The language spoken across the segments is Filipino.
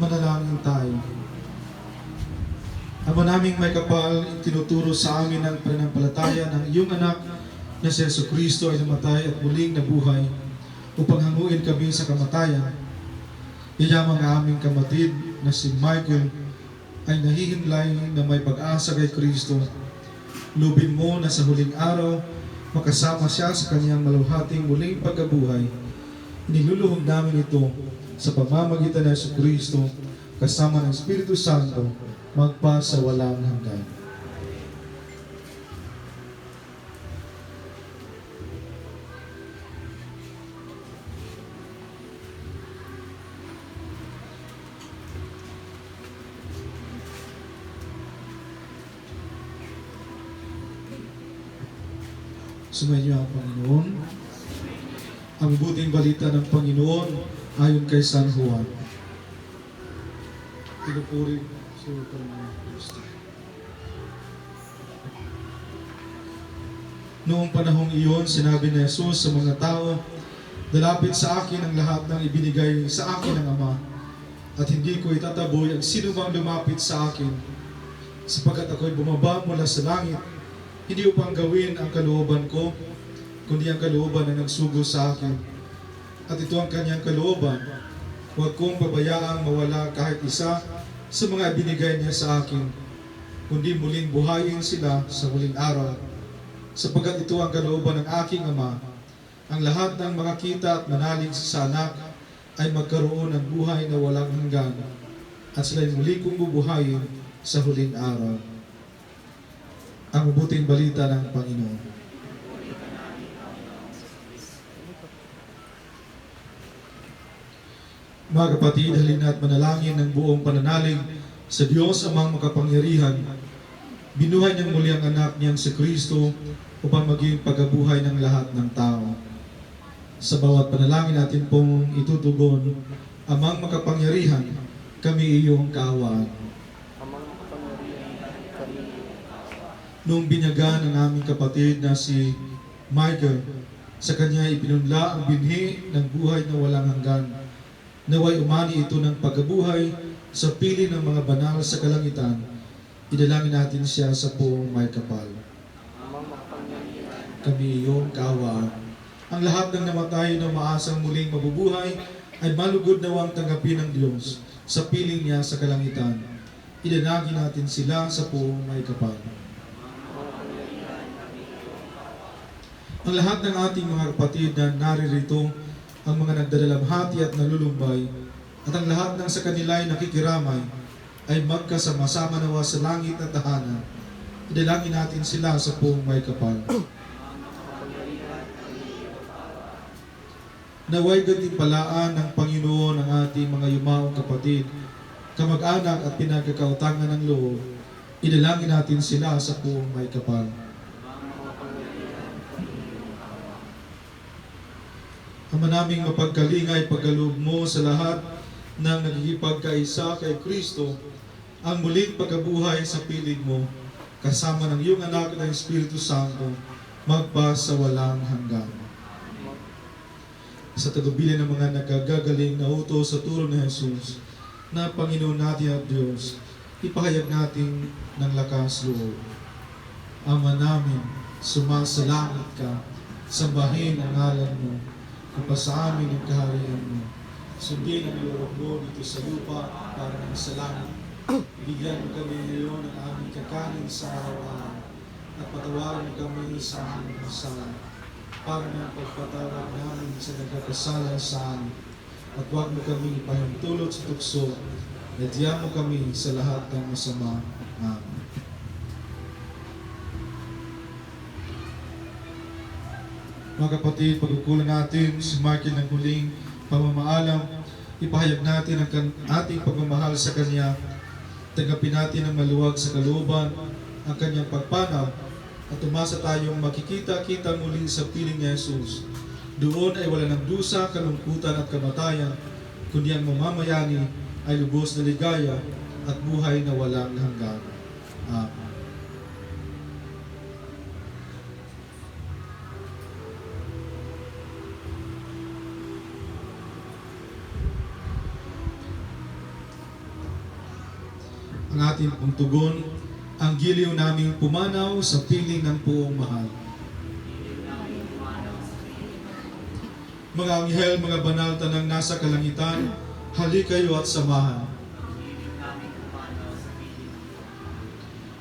Manalangin tayo. Ama naming may kapal, tinuturo sa amin ang pananampalataya ng iyong anak na si Jesucristo ay namatay at muling nabuhay upang hanguin kami sa kamatayan. Iyamang aming kamatid na si Michael ay nahihinlay na may pag-asa kay Kristo. Lubin mo na sa huling araw, makasama siya sa kanyang maluhating muling pagkabuhay. Iniluluhog namin ito sa pamamagitan ng Jesucristo kasama ng Espiritu Santo magpa sa walang hanggan. Sumayin niyo ang Panginoon. Ang mabuting balita ng Panginoon ayon kay San Juan. Pinupuri sa Panginoon Kristo. Noong panahong iyon, sinabi ni Jesus sa mga tao, "Dalapit sa akin ang lahat ng ibinigay sa akin ng Ama, at hindi ko itataboy ang sino mang lumapit sa akin, sapagkat ako'y bumaba mula sa langit, hindi upang gawin ang kalooban ko, kundi ang kalooban na nagsugo sa akin. At ito ang kanyang kalooban, huwag kong pabayaang mawala kahit isa sa mga ibinigay niya sa akin, kundi muling buhayin sila sa huling araw. Sapagkat ito ang kalooban ng aking Ama, ang lahat ng makakita at manalig sa anak ay magkaroon ng buhay na walang hanggan, at sila'y muli kong bubuhayin sa huling araw." Ang mabuting balita ng Panginoon. Mga kapatid, halina at manalangin ng buong pananalig sa Diyos amang makapangyarihan. Binuhay niyang muli ang anak niyang si Kristo upang maging pagkabuhay ng lahat ng tao. Sa bawat panalangin natin pong itutugon, amang makapangyarihan, kami iyong kaawaan. Noong binyagan ng aming kapatid na si Michael, sa kanya ipinunla ang binhi ng buhay na walang hanggan. Naway umani ito ng pagkabuhay sa piling ng mga banal sa kalangitan. Idalangin natin siya sa buong may kapal. Kami iyong kaawaan. Ang lahat ng namatay na umaasang muling mabubuhay ay malugod nawang tanggapin ng Diyos sa piling niya sa kalangitan. Idalangin natin sila sa buong may kapal. Ang lahat ng ating mga kapatid na naririto, ang mga nagdadalamhati at nalulumbay, at ang lahat ng sa kanila ay nakikiramay, ay magkasama-sama nawa sa langit na tahanan. Idalangin natin sila sa buong may kapal. Naway gantimpalaan ng Panginoon ang ating mga yumaong kapatid, kamag-anak at pinagkakautangan ng loob. Idalangin natin sila sa buong may kapal. Ama naming mapagkalingay, pagkaloob mo sa lahat ng nagkikipagkaisa kay Kristo, ang muling pagkabuhay sa piling mo, kasama ng iyong anak at ng Espiritu Santo, magpa sa walang hanggan. Sa tagubilin ng mga nagagagaling na utos sa turo ni Jesus, na Panginoon natin at Diyos, ipahayag natin ng lakas loob. Ama namin, sumasalangit ka, sambahin ang ngalan mo, kapasa amin ang kaharian mo. Sundin ang loob mo dito sa lupa para ng sa langit. Bigyan mo kami ngayon ng aming kakanin sa araw-araw at patawarin mo kami sa aming kasala para ng pagpatawad namin sa nagkakasala sa amin. At huwag mo kami ipahintulot sa tukso at diyan mo kami sa lahat ng masama. Amen. Mga kapatid, pagkukulang natin si Michael ng huling pamamaalam, ipahayag natin ang ating pagmamahal sa Kanya. Tanggapin natin ang maluwag sa kalooban, ang Kanyang pagpanaw, at umasa tayong makikita-kita muli sa piling ni Jesus. Doon ay wala ng dusa, kalungkutan at kamatayan, kundi ang mamamayani ay lubos na ligaya at buhay na walang hanggan. Amen. ating pong tugon, ang giliw naming pumanaw sa piling ng Poong Mahal. Mga anghel, mga banal tanang nasa kalangitan, halikayo at samahan.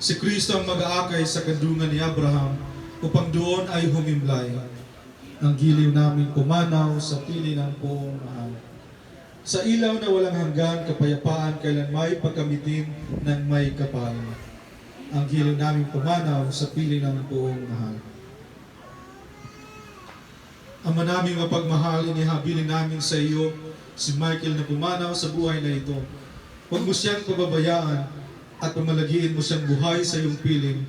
Si Kristo ang mag-aakay sa kandungan ni Abraham upang doon ay humimlay. Ang giliw naming pumanaw sa piling ng Poong Mahal. Sa ilaw na walang hanggan, kapayapaan kailan may pagkamitin ng may kapal. Ang giliw naming pumanaw sa piling ng Poong Mahal. Ama naming mapagmahal, inihabilin namin sa iyo si Michael na pumanaw sa buhay na ito. Huwag mo siyang pababayaan at pamalagiin mo siyang buhay sa iyong piling.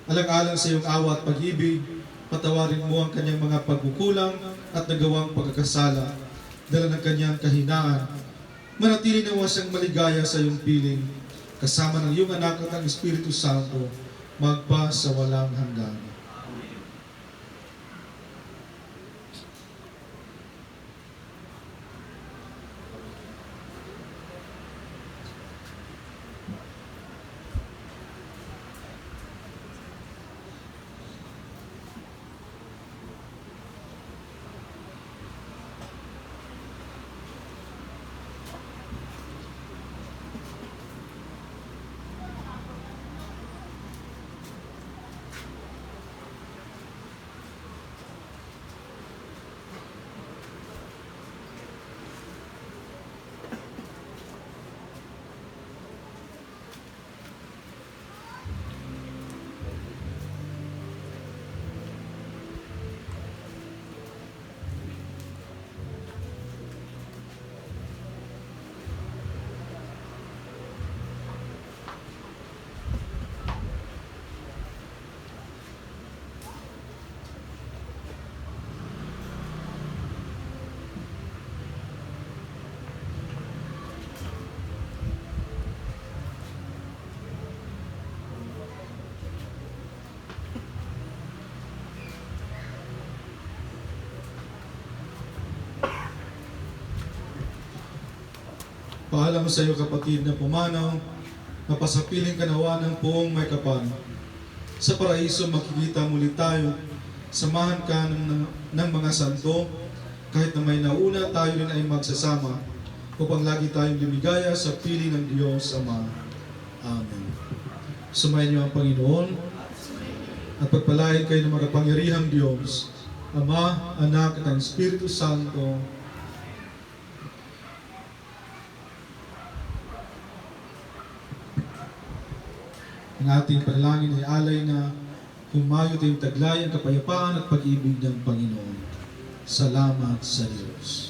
Alang-alang sa iyong awa at pag-ibig, patawarin mo ang kanyang mga pagkukulang at nagawang pagkakasala, dala ng kanyang kahinaan. Manatili nawa siyang maligaya sa iyong piling, kasama ng iyong anak at ang Espiritu Santo, magpa sa walang hanggan. Paalam sa iyo kapatid na pumanaw, napasapiling kanawa ng Poong may kapal. Sa paraiso makikita muli tayo, samahan ka ng mga santo, kahit na may nauna tayo rin ay magsasama, upang lagi tayong lumigaya sa piling ng Diyos Ama. Amen. Sumayin niyo ang Panginoon, at pagpalain kayo ng makapangyarihang Diyos, Ama, Anak, at ang Espiritu Santo. Ang ating panalangin ay alay na humayo tayong taglay ang kapayapaan at pag-ibig ng Panginoon. Salamat sa Diyos.